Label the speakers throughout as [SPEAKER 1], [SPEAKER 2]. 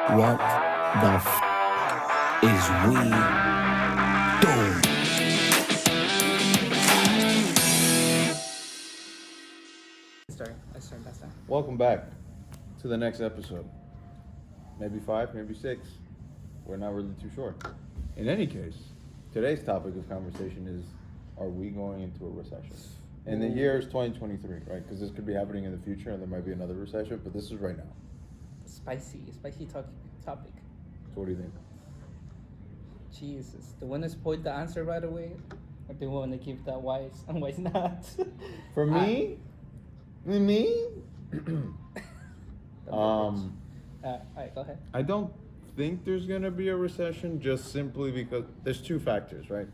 [SPEAKER 1] What the is we doing?
[SPEAKER 2] I start last time.
[SPEAKER 3] Welcome back to the next episode. Maybe 5, maybe 6. We're not really too sure. In any case, today's topic of conversation is, are we going into a recession? And the year is 2023, right? Because this could be happening in the future and there might be another recession, but this is right now.
[SPEAKER 2] Spicy topic.
[SPEAKER 3] So what do you think?
[SPEAKER 2] Jesus, the one that spoiled the answer right away, or the one that give that why and why not?
[SPEAKER 3] For me? Me?
[SPEAKER 2] Alright, go ahead.
[SPEAKER 3] I don't think there's going to be a recession just simply because there's two factors, right?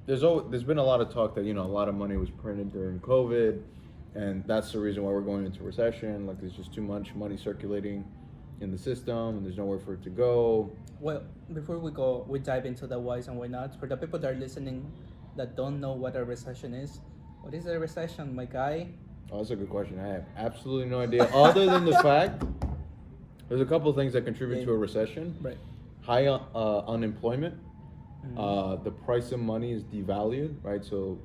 [SPEAKER 3] There's been a lot of talk that, a lot of money was printed during COVID, and that's the reason why we're going into recession. Like, there's just too much money circulating in the system, and there's nowhere for it to go.
[SPEAKER 2] Well, before we dive into the whys and why not, for the people that are listening that don't know what a recession is, what is a recession, my guy?
[SPEAKER 3] Oh, that's a good question. I have absolutely no idea, other than the fact there's a couple of things that contribute to a recession.
[SPEAKER 2] Right.
[SPEAKER 3] High unemployment. The price of money is devalued, right? So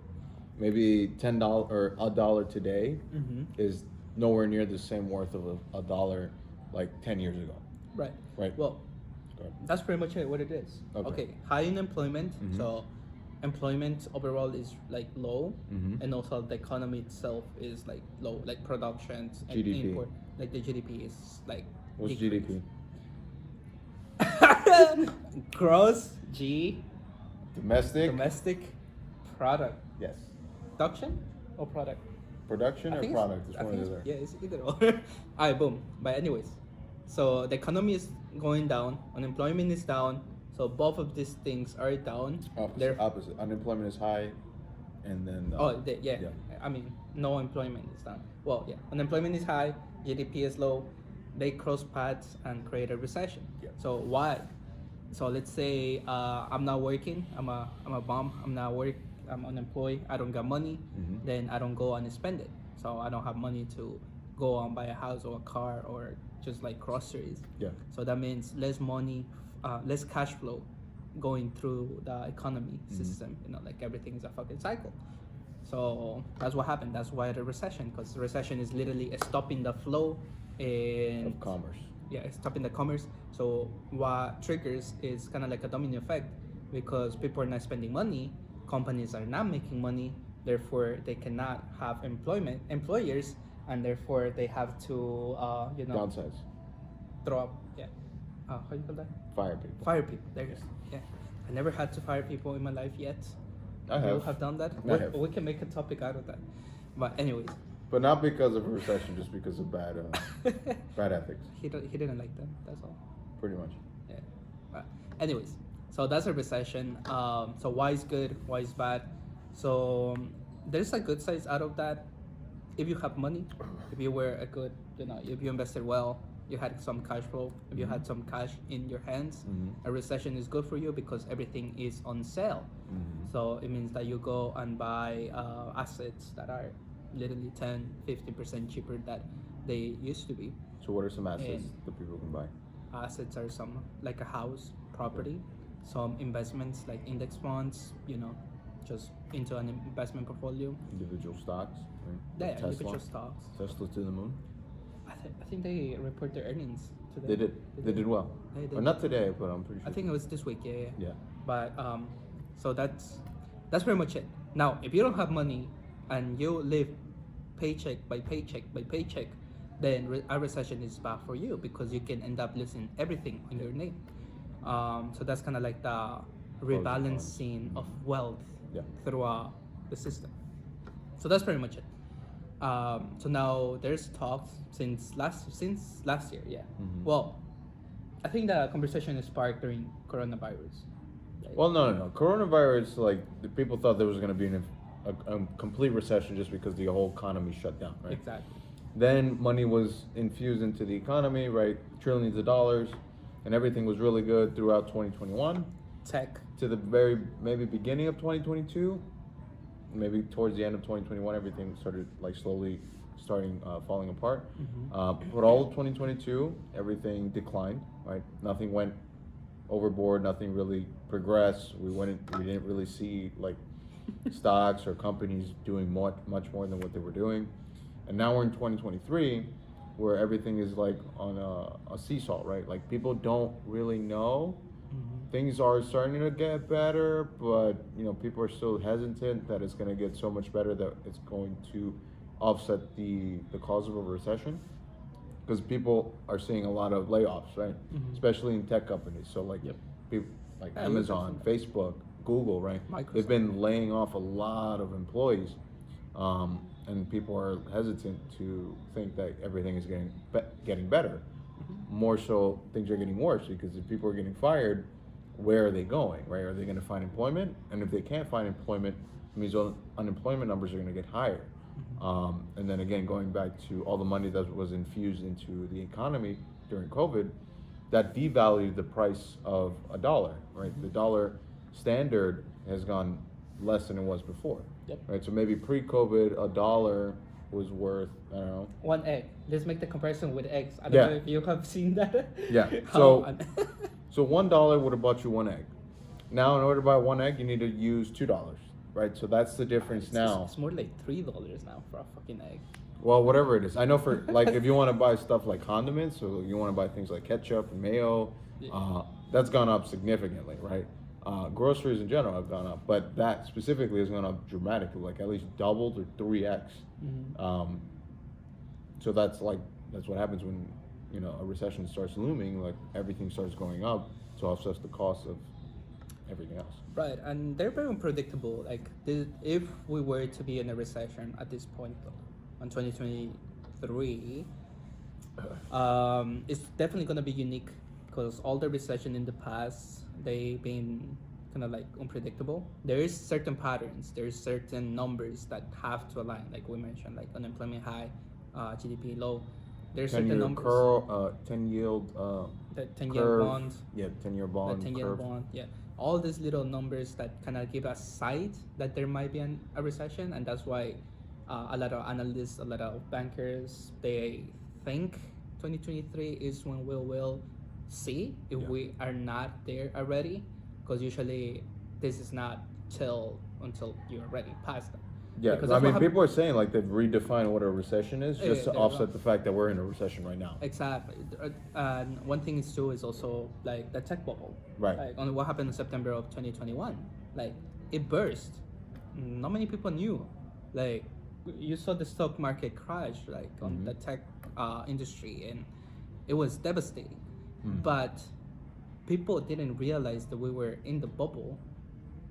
[SPEAKER 3] maybe $10 or $1 today is nowhere near the same worth of a dollar like 10 years ago.
[SPEAKER 2] Right.
[SPEAKER 3] Right.
[SPEAKER 2] Well, that's pretty much what it is. Okay. High unemployment. So employment overall is like low, and also the economy itself is like low, like production and
[SPEAKER 3] GDP.
[SPEAKER 2] import. Like the GDP is like.
[SPEAKER 3] What's
[SPEAKER 2] decreased.
[SPEAKER 3] GDP?
[SPEAKER 2] Gross G.
[SPEAKER 3] Domestic
[SPEAKER 2] Product.
[SPEAKER 3] Yes.
[SPEAKER 2] Production or product?
[SPEAKER 3] Production or product? It's one or the other.
[SPEAKER 2] Yeah, it's either or. Alright, boom. But anyways, so the economy is going down, unemployment is down, so both of these things are down.
[SPEAKER 3] Opposite. Unemployment is high, and then.
[SPEAKER 2] I mean, no employment is down. Well, yeah, unemployment is high, GDP is low. They cross paths and create a recession.
[SPEAKER 3] Yeah.
[SPEAKER 2] So why? So let's say I'm not working. I'm a bum. I'm unemployed. I don't got money. Then I don't go and spend it. So I don't have money to go and buy a house or a car or just like groceries.
[SPEAKER 3] Yeah.
[SPEAKER 2] So that means less money, less cash flow going through the economy system. Like everything is a fucking cycle. So that's what happened. That's why the recession, because the recession is literally stopping the flow
[SPEAKER 3] of commerce.
[SPEAKER 2] Yeah, it's stopping the commerce. So what triggers is kind of like a domino effect, because people are not spending money, companies are not making money, therefore they cannot have employers, and therefore they have to
[SPEAKER 3] downsize.
[SPEAKER 2] Throw up. Yeah. How do you call that?
[SPEAKER 3] Fire people.
[SPEAKER 2] There you go. Yeah. I never had to fire people in my life yet.
[SPEAKER 3] I have.
[SPEAKER 2] You have done that?
[SPEAKER 3] I have.
[SPEAKER 2] We can make a topic out of that. But anyways.
[SPEAKER 3] But not because of a recession, just because of bad ethics.
[SPEAKER 2] He didn't like them. That's all.
[SPEAKER 3] Pretty much.
[SPEAKER 2] Yeah. But anyways, so that's a recession. So why is good? Why is bad? So there's a good sides out of that. If you have money, if you were a good, if you invested well, you had some cash flow. If you had some cash in your hands, a recession is good for you because everything is on sale. So it means that you go and buy assets that are literally 10-15% cheaper than they used to be.
[SPEAKER 3] So what are some assets that people can buy?
[SPEAKER 2] Assets are some like a house, property, some investments like index funds, just into an investment portfolio.
[SPEAKER 3] Individual stocks, right?
[SPEAKER 2] Yeah,
[SPEAKER 3] Tesla.
[SPEAKER 2] individual stocks.
[SPEAKER 3] Tesla to the moon.
[SPEAKER 2] I think they report their earnings today.
[SPEAKER 3] They did. They did well.
[SPEAKER 2] They did.
[SPEAKER 3] Or not today, but I'm pretty sure.
[SPEAKER 2] I think it was this week. Yeah.
[SPEAKER 3] Yeah.
[SPEAKER 2] But so that's pretty much it. Now, if you don't have money and you live paycheck by paycheck, then a recession is bad for you because you can end up losing everything on your name. So that's kind of like the rebalancing of wealth throughout the system. So that's pretty much it. So now there's talks since last year. Yeah. Well, I think the conversation is sparked during coronavirus. Right?
[SPEAKER 3] Well, no. Coronavirus, like, the people thought there was going to be a complete recession just because the whole economy shut down, right?
[SPEAKER 2] Exactly.
[SPEAKER 3] Then money was infused into the economy, right? Trillions of dollars, and everything was really good throughout 2021.
[SPEAKER 2] Tech.
[SPEAKER 3] To the very maybe beginning of 2022, maybe towards the end of 2021, everything started like slowly starting falling apart.
[SPEAKER 2] Mm-hmm.
[SPEAKER 3] But all of 2022, everything declined, right? Nothing went overboard. Nothing really progressed. We didn't really see like stocks or companies doing much more than what they were doing. And now we're in 2023, where everything is like on a seesaw, right? Like people don't really know.
[SPEAKER 2] Mm-hmm.
[SPEAKER 3] Things are starting to get better, but people are still hesitant that it's going to get so much better that it's going to offset the cause of a recession. Because people are seeing a lot of layoffs, right?
[SPEAKER 2] Mm-hmm.
[SPEAKER 3] Especially in tech companies. So like
[SPEAKER 2] Yep.
[SPEAKER 3] people like
[SPEAKER 2] Yeah,
[SPEAKER 3] Amazon, Facebook, Google, right?
[SPEAKER 2] Microsoft.
[SPEAKER 3] They've been laying off a lot of employees, and people are hesitant to think that everything is getting better.
[SPEAKER 2] Mm-hmm.
[SPEAKER 3] More so, things are getting worse because if people are getting fired, where are they going, right? Are they going to find employment? And if they can't find employment, it means unemployment numbers are going to get higher.
[SPEAKER 2] Mm-hmm.
[SPEAKER 3] And then again, going back to all the money that was infused into the economy during COVID, that devalued the price of a dollar, right?
[SPEAKER 2] Mm-hmm.
[SPEAKER 3] The dollar standard has gone less than it was before,
[SPEAKER 2] Yep.
[SPEAKER 3] right? So maybe pre-COVID, a dollar was worth, I don't know.
[SPEAKER 2] One egg. Let's make the comparison with eggs. I don't
[SPEAKER 3] Yeah.
[SPEAKER 2] know if you have seen that.
[SPEAKER 3] Yeah.
[SPEAKER 2] How-
[SPEAKER 3] So $1 would have bought you one egg. Now, in order to buy one egg, you need to use $2, right? So that's the difference now.
[SPEAKER 2] It's more like $3 now for a fucking egg.
[SPEAKER 3] Well, whatever it is. I know for like if you want to buy stuff like condiments, or you want to buy things like ketchup and mayo,
[SPEAKER 2] Yeah.
[SPEAKER 3] that's gone up significantly, right? Groceries in general have gone up, but that specifically has gone up dramatically, like at least doubled or 3x.
[SPEAKER 2] Mm-hmm.
[SPEAKER 3] So that's what happens when a recession starts looming. Like everything starts going up to offset the cost of everything else.
[SPEAKER 2] Right, and they're very unpredictable. Like if we were to be in a recession at this point on 2023, it's definitely gonna be unique because all the recession in the past they've been kind of like unpredictable. There is certain patterns, there's certain numbers that have to align, like we mentioned, like unemployment high, GDP low. There's certain
[SPEAKER 3] 10-year
[SPEAKER 2] numbers.
[SPEAKER 3] curl, 10 yield.
[SPEAKER 2] The 10-year
[SPEAKER 3] curve.
[SPEAKER 2] bond.
[SPEAKER 3] Yeah, 10-year bond.
[SPEAKER 2] The 10-year
[SPEAKER 3] curve.
[SPEAKER 2] bond. Yeah, all these little numbers that kind of give us sight that there might be a recession, and that's why a lot of analysts, a lot of bankers, they think 2023 is when we will see if we are not there already, because usually this is not until you're already past that.
[SPEAKER 3] Yeah,
[SPEAKER 2] Because
[SPEAKER 3] I
[SPEAKER 2] that's
[SPEAKER 3] mean,
[SPEAKER 2] what
[SPEAKER 3] people are saying like they've redefined what a recession is just to
[SPEAKER 2] they're
[SPEAKER 3] offset
[SPEAKER 2] wrong.
[SPEAKER 3] the fact that we're in a recession right now.
[SPEAKER 2] Exactly. And one thing is too is also like the tech bubble.
[SPEAKER 3] Right.
[SPEAKER 2] Like on what happened in September of 2021. Like it burst. Not many people knew. Like you saw the stock market crash like on the tech industry, and it was devastating. But people didn't realize that we were in the bubble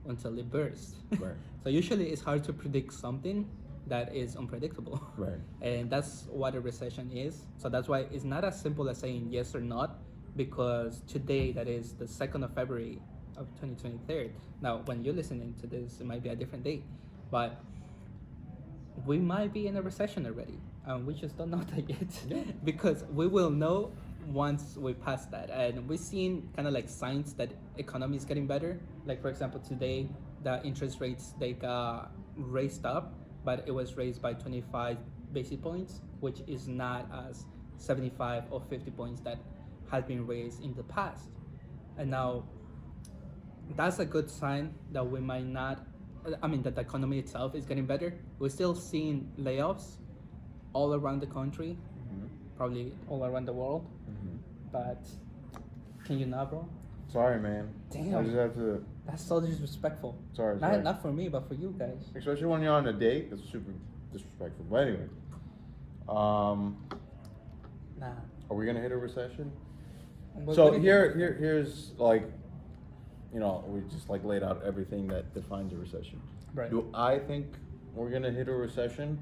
[SPEAKER 2] until it burst.
[SPEAKER 3] Right.
[SPEAKER 2] So usually it's hard to predict something that is unpredictable.
[SPEAKER 3] Right.
[SPEAKER 2] And that's what a recession is. So that's why it's not as simple as saying yes or not, because today, that is the 2nd of February of 2023. Now, when you're listening to this, it might be a different date, but we might be in a recession already. We just don't know that yet, because we will know once we pass that. And we've seen kind of like signs that economy is getting better. Like for example, today the interest rates, they got raised up, but it was raised by 25 basis points, which is not as 75 or 50 points that had been raised in the past. And now that's a good sign that we might not, that the economy itself is getting better. We're still seeing layoffs all around the country, probably all around the world. But can you not, bro?
[SPEAKER 3] Sorry, man.
[SPEAKER 2] Damn.
[SPEAKER 3] I just have to.
[SPEAKER 2] That's so disrespectful.
[SPEAKER 3] Sorry.
[SPEAKER 2] Not for me, but for you guys.
[SPEAKER 3] Especially when you're on a date, it's super disrespectful. But anyway,
[SPEAKER 2] Nah.
[SPEAKER 3] are we gonna hit a recession?
[SPEAKER 2] What
[SPEAKER 3] So
[SPEAKER 2] do you
[SPEAKER 3] here's like, we just like laid out everything that defines a recession.
[SPEAKER 2] Right.
[SPEAKER 3] Do I think we're gonna hit a recession?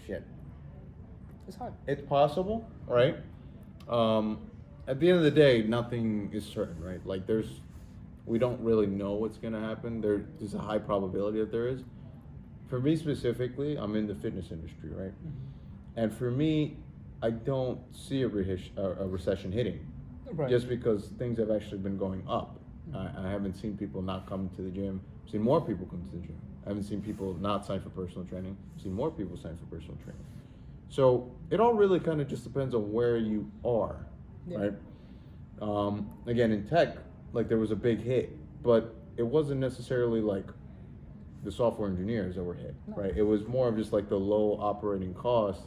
[SPEAKER 3] Shit.
[SPEAKER 2] It's hard.
[SPEAKER 3] It's possible, right? At the end of the day, nothing is certain, right? Like we don't really know what's gonna happen. There's a high probability that there is. For me specifically, I'm in the fitness industry, right? And for me, I don't see a recession hitting,
[SPEAKER 2] Right.
[SPEAKER 3] just because things have actually been going up. I haven't seen people not come to the gym. I've seen more people come to the gym. I haven't seen people not sign for personal training. I've seen more people sign for personal training. So it all really kind of just depends on where you are, right? Again, in tech, like there was a big hit, but it wasn't necessarily like the software engineers that were hit, right? It was more of just like the low operating costs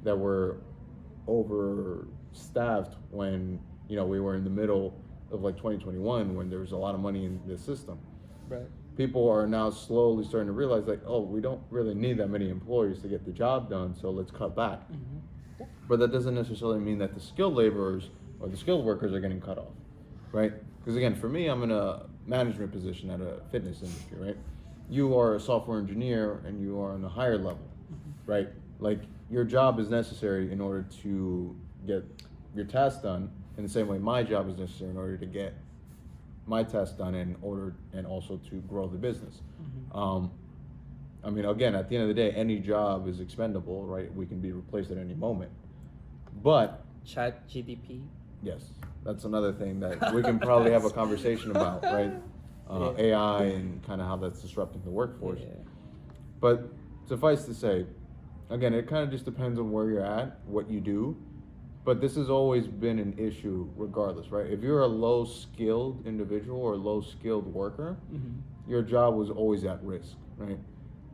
[SPEAKER 3] that were overstaffed when, you know, we were in the middle of like 2021 when there was a lot of money in the system.
[SPEAKER 2] Right.
[SPEAKER 3] People are now slowly starting to realize like, oh, we don't really need that many employees to get the job done, so let's cut back. But that doesn't necessarily mean that the skilled laborers or the skilled workers are getting cut off, right? Because again, for me, I'm in a management position at a fitness industry, right? You are a software engineer and you are on a higher level, right? Like your job is necessary in order to get your task done in the same way my job is necessary in order to get my task done in order and also to grow the business. I mean, again, at the end of the day, any job is expendable, right? We can be replaced at any moment. But
[SPEAKER 2] Chat GDP.
[SPEAKER 3] yes, that's another thing that we can probably have a conversation about, right? AI and kind of how that's disrupting the workforce. But suffice to say, again, it kind of just depends on where you're at, what you do. But this has always been an issue regardless, right? If you're a low-skilled individual or low-skilled worker, your job was always at risk, right?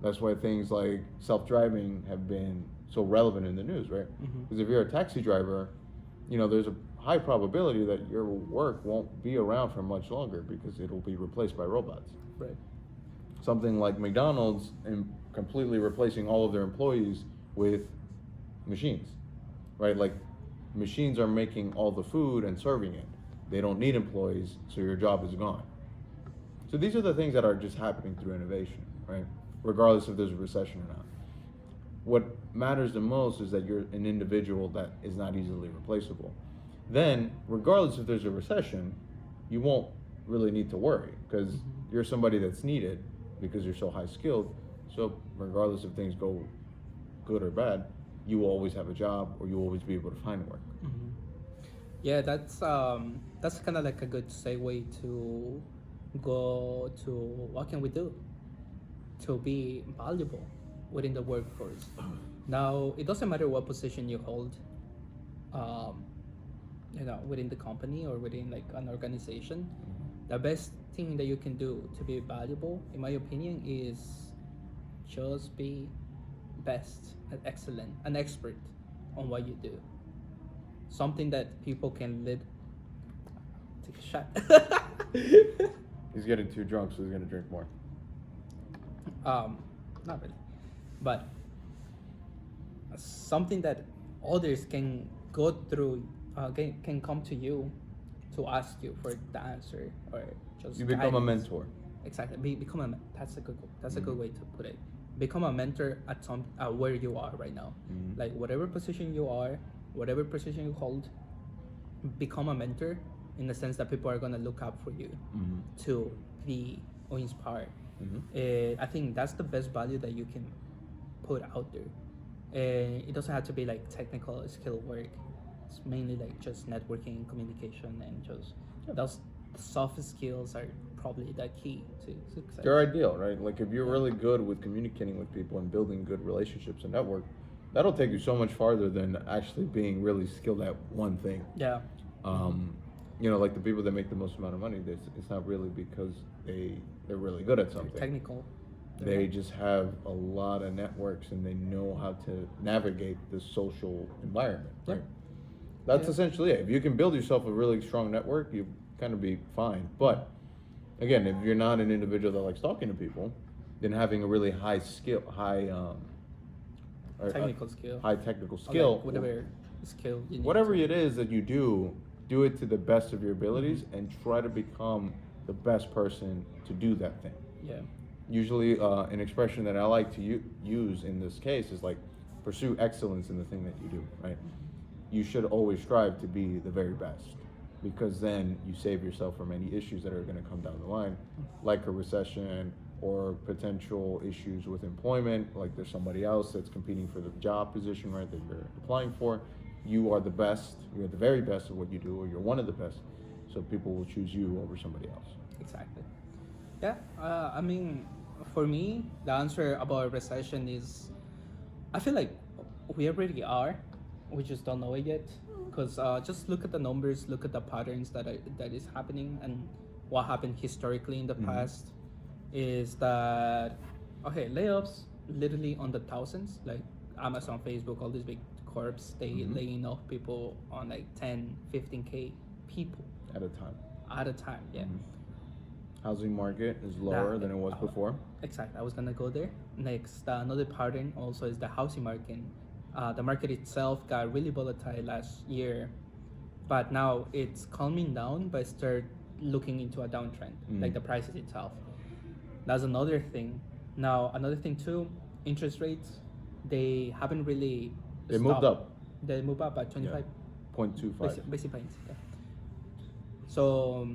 [SPEAKER 3] That's why things like self-driving have been so relevant in the news, right? Because if you're a taxi driver, you know, there's a high probability that your work won't be around for much longer because it'll be replaced by robots.
[SPEAKER 2] Right.
[SPEAKER 3] Something like McDonald's and completely replacing all of their employees with machines, right? Like machines are making all the food and serving it. They don't need employees, so your job is gone. So these are the things that are just happening through innovation, right? Regardless if there's a recession or not. What matters the most is that you're an individual that is not easily replaceable. Then, regardless if there's a recession, you won't really need to worry because you're somebody that's needed because you're so high skilled. So regardless if things go good or bad, you will always have a job or you'll always be able to find work.
[SPEAKER 2] Yeah, that's kind of like a good segue to go to what can we do to be valuable within the workforce. Now, it doesn't matter what position you hold, you know, within the company or within like an organization. The best thing that you can do to be valuable, in my opinion, is just be best and excellent, an expert on what you do. Something that people can take a shot.
[SPEAKER 3] He's getting too drunk, so he's gonna drink more.
[SPEAKER 2] Not really, but something that others can go through, can come to you to ask you for the answer or just
[SPEAKER 3] You become a
[SPEAKER 2] guidance.
[SPEAKER 3] mentor.
[SPEAKER 2] Exactly. Become a. That's a good way to put it. Become a mentor at where you are right now. Like whatever position you are, whatever position you hold, become a mentor in the sense that people are gonna look up for you to be or inspire. I think that's the best value that you can put out there. It doesn't have to be like technical skill work. It's mainly like just networking, communication, and just those soft skills are probably the key to success.
[SPEAKER 3] They're ideal, right? Like if you're really good with communicating with people and building good relationships and network, that'll take you so much farther than actually being really skilled at one thing.
[SPEAKER 2] Yeah.
[SPEAKER 3] You know, like the people that make the most amount of money, it's not really because they're really good at something.
[SPEAKER 2] Technical.
[SPEAKER 3] They just have a lot of networks and they know how to navigate the social environment, right? That's essentially it. If you can build yourself a really strong network, you kind of be fine. But again, if you're not an individual that likes talking to people, then having a really high skill,
[SPEAKER 2] Technical skill.
[SPEAKER 3] high technical
[SPEAKER 2] Or
[SPEAKER 3] skill,
[SPEAKER 2] like whatever skill you need.
[SPEAKER 3] whatever it is that you do it to the best of your abilities and try to become the best person to do that thing.
[SPEAKER 2] Yeah.
[SPEAKER 3] Usually an expression that I like to use in this case is like pursue excellence in the thing that you do, right? You should always strive to be the very best because then you save yourself from any issues that are going to come down the line, like a recession or potential issues with employment, like there's somebody else that's competing for the job position, right, that you're applying for. You are the best, you're the very best of what you do, or you're one of the best, so people will choose you over somebody else.
[SPEAKER 2] Exactly. Yeah. I mean, for me, the answer about recession is, I feel like we already are. We just don't know it yet. Because just look at the numbers, look at the patterns that is happening, and what happened historically in the past is that, okay, layoffs literally on the thousands, like Amazon, Facebook, all these big corps, they laying off people on like 10, 15K people
[SPEAKER 3] At a time.
[SPEAKER 2] at a time. Yeah.
[SPEAKER 3] Housing market is lower than it was before.
[SPEAKER 2] Exactly. I was gonna go there next. Another pattern also is the housing market. The market itself got really volatile last year, but now it's calming down. But start looking into a downtrend, like the prices itself. That's another thing. Now another thing too, interest rates. They haven't really.
[SPEAKER 3] They moved up.
[SPEAKER 2] They moved up by 25
[SPEAKER 3] 0.25.
[SPEAKER 2] basic points. Yeah. So.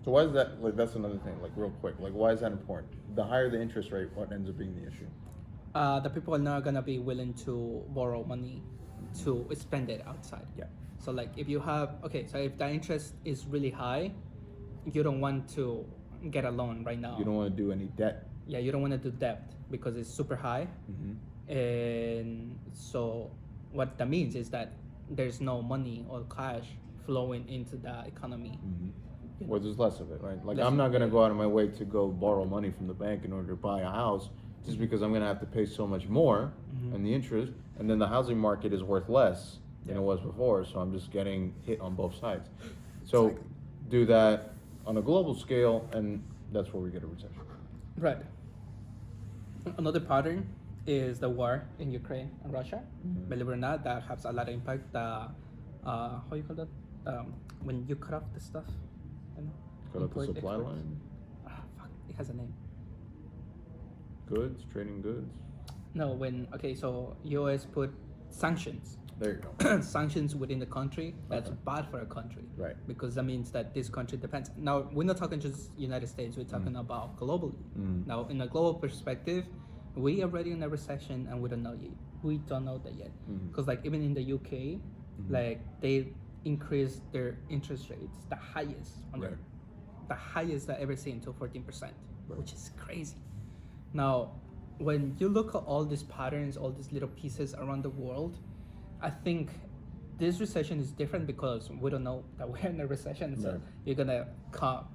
[SPEAKER 3] So why is that, like, that's another thing, like, real quick, like, why is that important? The higher the interest rate, what ends up being the issue?
[SPEAKER 2] The people are not gonna be willing to borrow money to spend it outside.
[SPEAKER 3] Yeah.
[SPEAKER 2] So like if you have, okay, so if the interest is really high, you don't want to get a loan right now.
[SPEAKER 3] You don't want to do any debt.
[SPEAKER 2] Yeah, you don't want to do debt because it's super high. And so what that means is that there's no money or cash flowing into the economy.
[SPEAKER 3] Or there's less of it, right? Like,
[SPEAKER 2] Less
[SPEAKER 3] I'm not
[SPEAKER 2] of
[SPEAKER 3] going to
[SPEAKER 2] it.
[SPEAKER 3] go out of my way to go borrow money from the bank in order to buy a house just because I'm going to have to pay so much more and the interest, and then the housing market is worth less than it was before, so I'm just getting hit on both sides. So
[SPEAKER 2] Exactly.
[SPEAKER 3] do that on a global scale, and that's where we get a recession.
[SPEAKER 2] Right. Another pattern is the war in Ukraine and Russia. Believe it or not, that has a lot of impact. The how you call that? When you cut off the stuff, you know,
[SPEAKER 3] Cut off the
[SPEAKER 2] import,
[SPEAKER 3] supply
[SPEAKER 2] export.
[SPEAKER 3] line,
[SPEAKER 2] Fuck, it has a name.
[SPEAKER 3] goods, trading goods.
[SPEAKER 2] No, when okay, so US put sanctions.
[SPEAKER 3] There you go.
[SPEAKER 2] Sanctions within the country, that's
[SPEAKER 3] Okay.
[SPEAKER 2] bad for a country.
[SPEAKER 3] Right.
[SPEAKER 2] Because that means that this country depends. Now, we're not talking just United States, we're talking about globally. Now, in a global perspective, we are already in a recession and we don't know yet. We don't know that yet. Because like even in the UK, like they increased their interest rates, the highest
[SPEAKER 3] Right.
[SPEAKER 2] the highest I ever seen to 14%, which is crazy. Now, when you look at all these patterns, all these little pieces around the world, I think this recession is different because we don't know that we're in a recession. So
[SPEAKER 3] Right.
[SPEAKER 2] you're gonna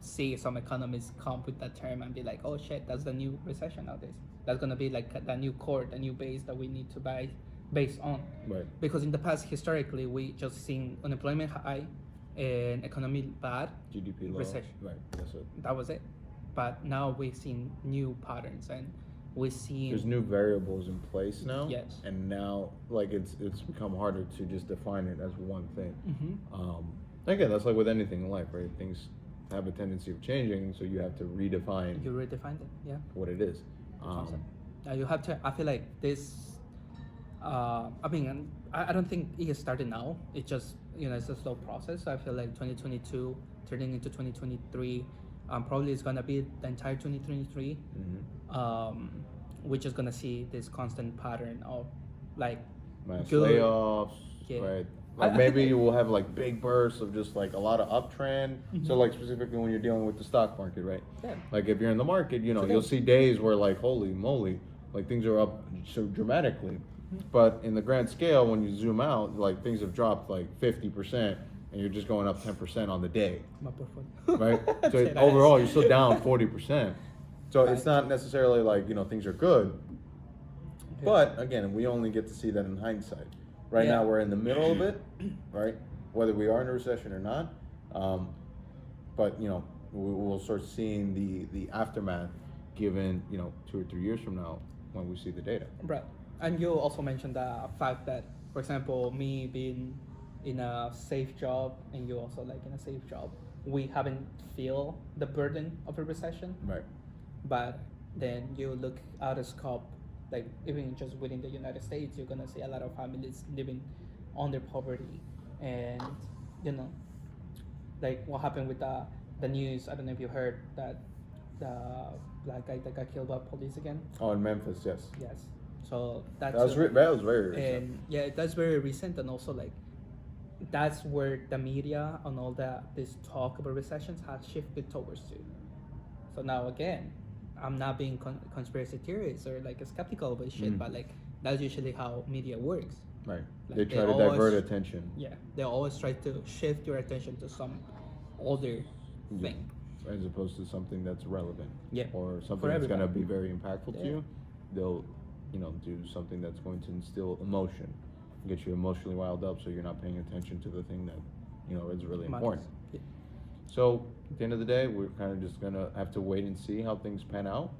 [SPEAKER 2] see some economists come with that term and be like, "Oh shit, that's the new recession nowadays. That's gonna be like the new core, the new base that we need to buy based on."
[SPEAKER 3] Right.
[SPEAKER 2] Because in the past, historically, we just seen unemployment high and economy bad.
[SPEAKER 3] GDP low.
[SPEAKER 2] Recession.
[SPEAKER 3] Right. That's it.
[SPEAKER 2] That was it. But now we've seen new patterns and we've seen
[SPEAKER 3] There's new variables in place now.
[SPEAKER 2] Yes.
[SPEAKER 3] And now, like, it's become harder to just define it as one thing. Again, that's like with anything in life, right? Things have a tendency of changing, so you have to redefine
[SPEAKER 2] you redefined it. Yeah.
[SPEAKER 3] what it is.
[SPEAKER 2] Awesome. You have to. I feel like this. I mean, I don't think it has started now. It just it's a slow process. I feel like 2022 turning into 2023, probably is gonna be the entire 2023. We're just gonna see this constant pattern of like
[SPEAKER 3] Mass
[SPEAKER 2] good-
[SPEAKER 3] layoffs,
[SPEAKER 2] Yeah.
[SPEAKER 3] right? Like maybe you will have like big bursts of just like a lot of uptrend. So like specifically when you're dealing with the stock market, right?
[SPEAKER 2] Yeah.
[SPEAKER 3] Like if you're in the market,
[SPEAKER 2] Today.
[SPEAKER 3] you'll see days where like holy moly, like things are up so dramatically. But in the grand scale, when you zoom out, like things have dropped like 50%, and you're just going up 10% on the day,
[SPEAKER 2] My portfolio.
[SPEAKER 3] right? So
[SPEAKER 2] Say that.
[SPEAKER 3] overall, you're still down 40%. So it's not necessarily like things are good. But again, we only get to see that in hindsight. Right now,
[SPEAKER 2] Yeah.
[SPEAKER 3] we're in the middle of it, right? Whether we are in a recession or not. But we'll start seeing the aftermath given 2 or 3 years from now when we see the data.
[SPEAKER 2] Right. And you also mentioned the fact that, for example, me being in a safe job and you also like in a safe job, we haven't feel the burden of a recession.
[SPEAKER 3] Right.
[SPEAKER 2] But then you look out of scope, like even just within the United States, you're gonna see a lot of families living under poverty, and like what happened with the news. I don't know if you heard that the black guy that got killed by police again.
[SPEAKER 3] Oh, in Memphis, yes.
[SPEAKER 2] Yes. So that's
[SPEAKER 3] That was very recent.
[SPEAKER 2] and yeah, that's very recent, and also like that's where the media and all this talk about recessions has shifted towards to. So now again, I'm not being conspiracy theorist or like skeptical about shit, but like that's usually how media works.
[SPEAKER 3] Right.
[SPEAKER 2] Like,
[SPEAKER 3] they try to divert attention.
[SPEAKER 2] Yeah, they always try to shift your attention to some other thing.
[SPEAKER 3] As opposed to something that's relevant.
[SPEAKER 2] Yeah.
[SPEAKER 3] Or something
[SPEAKER 2] For
[SPEAKER 3] that's going to
[SPEAKER 2] everybody.
[SPEAKER 3] be very impactful to you. They'll, do something that's going to instill emotion, get you emotionally riled up, so you're not paying attention to the thing that, is really important.
[SPEAKER 2] Yeah.
[SPEAKER 3] So at the end of the day, we're kind of just going to have to wait and see how things pan out,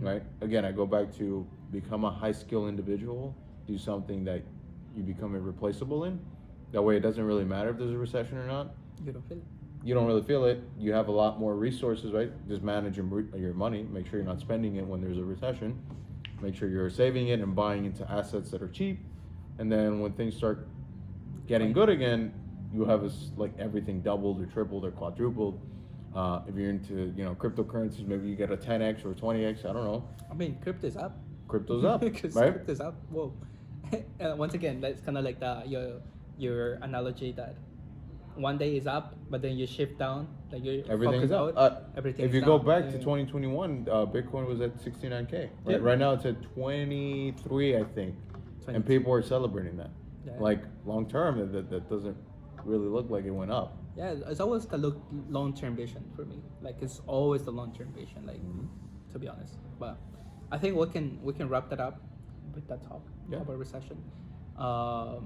[SPEAKER 3] right? Again, I go back to become a high skill individual, do something that you become irreplaceable in. That way it doesn't really matter if there's a recession or not.
[SPEAKER 2] You don't feel it.
[SPEAKER 3] You don't really feel it. You have a lot more resources, right? Just manage your money. Make sure you're not spending it when there's a recession. Make sure you're saving it and buying into assets that are cheap. And then when things start getting good again, you have like everything doubled or tripled or quadrupled. If you're into cryptocurrencies, maybe you get a 10x or 20x. I don't know.
[SPEAKER 2] I mean, crypto's up.
[SPEAKER 3] Crypto's up, right?
[SPEAKER 2] Crypto's up. Whoa. Once again, that's kind of like your analogy that one day is up, but then you shift down. Like you
[SPEAKER 3] Everything's
[SPEAKER 2] focus
[SPEAKER 3] up.
[SPEAKER 2] out. Everything.
[SPEAKER 3] If you go back to 2021, Bitcoin was at 69K. Right?
[SPEAKER 2] Yeah.
[SPEAKER 3] Right now it's at 23, I think,
[SPEAKER 2] 22.
[SPEAKER 3] and people are celebrating that.
[SPEAKER 2] Yeah.
[SPEAKER 3] Like long term, that doesn't really look like it went up.
[SPEAKER 2] Yeah, it's always the long-term vision for me. Like it's always the long-term vision. Like to be honest, but I think we can wrap that up with that talk about recession. Well,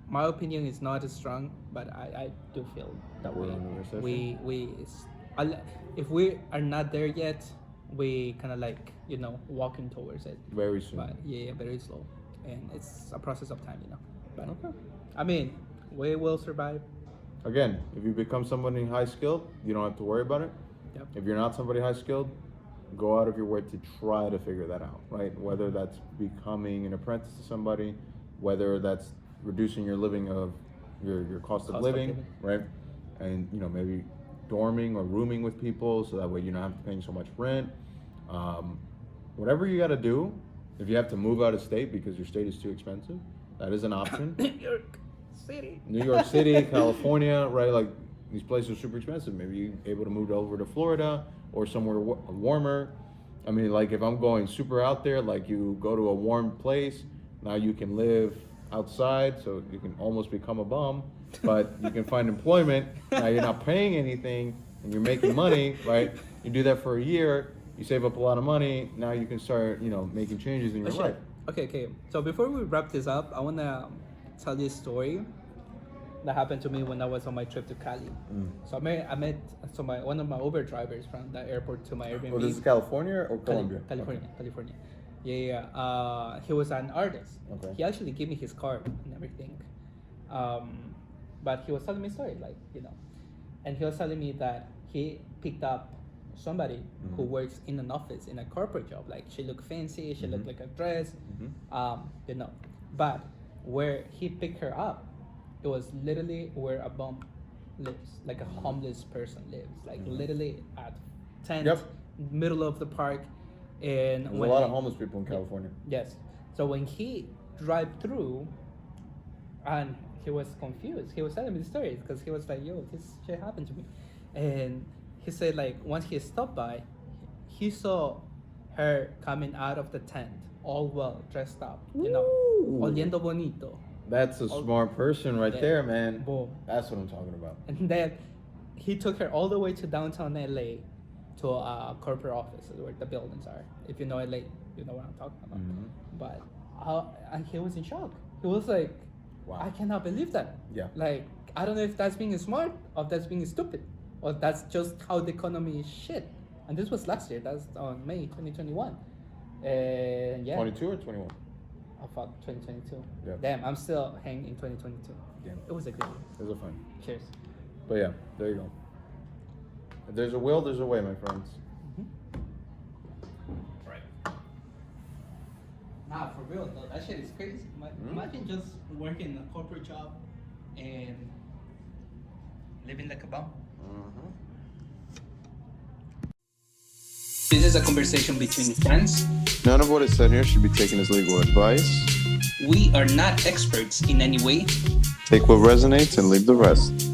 [SPEAKER 2] my opinion is not as strong, but I do feel that
[SPEAKER 3] We're in a recession?
[SPEAKER 2] if we are not there yet, we kind of like walking towards it.
[SPEAKER 3] Very soon.
[SPEAKER 2] But yeah, very slow, and it's a process of time, But
[SPEAKER 3] Okay.
[SPEAKER 2] I mean, we will survive.
[SPEAKER 3] Again, if you become somebody high skilled, you don't have to worry about it.
[SPEAKER 2] Yep.
[SPEAKER 3] If you're not somebody high skilled, go out of your way to try to figure that out, right? Whether that's becoming an apprentice to somebody, whether that's reducing your living of your cost of living, right? And maybe dorming or rooming with people, so that way you don't have to pay so much rent. Whatever you got to do, if you have to move out of state because your state is too expensive, that is an option. New York City, California, right? Like these places are super expensive. Maybe you're able to move over to Florida or somewhere warmer. I mean, like if I'm going super out there, like you go to a warm place, now you can live outside, so you can almost become a bum, but you can find employment. Now you're not paying anything and you're making money, right? You do that for a year, you save up a lot of money. Now you can start, making changes in your life.
[SPEAKER 2] Okay. So before we wrap this up, I wanna tell you a story that happened to me when I was on my trip to Cali. So I met one of my Uber drivers from the airport to my Airbnb.
[SPEAKER 3] Well, this is California or Colombia?
[SPEAKER 2] California. Yeah. He was an artist.
[SPEAKER 3] Okay.
[SPEAKER 2] He actually gave me his card and everything. But he was telling me a story, and he was telling me that he picked up somebody who works in an office in a corporate job. Like she looked fancy, she looked like a dress, But where he picked her up, it was literally where a bum lives, like a homeless person lives, like literally at tent, middle of the park. And
[SPEAKER 3] there's a lot of homeless people in California.
[SPEAKER 2] Yes. So when he drive through, and he was confused, he was telling me the story because he was like, "Yo, this shit happened to me," and he said like once he stopped by, he saw her coming out of the tent, all well dressed up, oliendo bonito.
[SPEAKER 3] That's a smart person right there, man.
[SPEAKER 2] Boom.
[SPEAKER 3] That's what I'm talking about.
[SPEAKER 2] And then he took her all the way to downtown LA to a corporate office where the buildings are. If you know LA, you know what I'm talking about. But and he was in shock. He was like, wow, I cannot believe that.
[SPEAKER 3] Yeah.
[SPEAKER 2] Like, I don't know if that's being smart or if that's being stupid or that's just how the economy is shit. And this was last year. That's on May 2021. And yeah.
[SPEAKER 3] 22 or 21?
[SPEAKER 2] I thought 2022.
[SPEAKER 3] Yeah.
[SPEAKER 2] Damn, I'm still hanging in 2022.
[SPEAKER 3] Yeah.
[SPEAKER 2] It was a good year.
[SPEAKER 3] It was a fun.
[SPEAKER 2] Cheers.
[SPEAKER 3] But yeah, there you go. If there's a will, there's a way, my friends.
[SPEAKER 2] Right. Nah, for real though, that shit is crazy. Imagine just working a corporate job and living like a bum. This is a conversation between friends.
[SPEAKER 3] None of what is said here should be taken as legal advice.
[SPEAKER 2] We are not experts in any way.
[SPEAKER 3] Take what resonates and leave the rest.